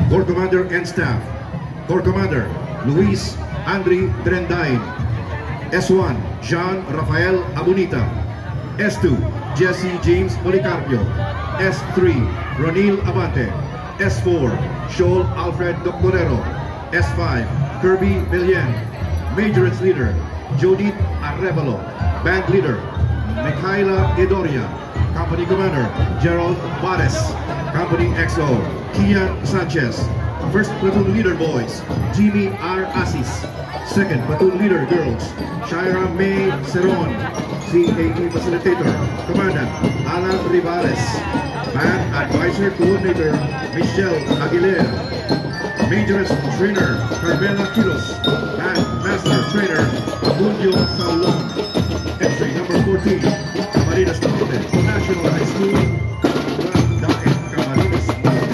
Corps Commander and Staff. Corps Commander Luis Andre Drendain. S1 Jean Rafael Abunita. S2 Jesse James Policarpio. S3 Ronil Abante. S4 Shoal Alfred Doctorero. S5 Kirby Millian. Majorance Leader Judith Arevalo. Band Leader Mikhaila Edoria. Company Commander Gerald Bares. Company XO Kian Sanchez. First Platoon Leader Boys Jimmy R. Asis. Second Platoon Leader Girls Shaira May Ceron. CAE Facilitator Commandant Alan Rivares. Band Advisor Coordinator Michelle Aguilera. Majorance Trainer Carmela Quiros. Band Master Trainer Abundio Salon. Entry number 14 Camarines Norte National High School. Camarines Norte.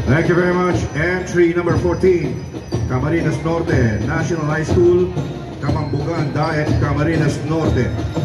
Thank you very much. Entry number 14, Camarines Norte National High School, Kamambugan Daet, Camarines Norte.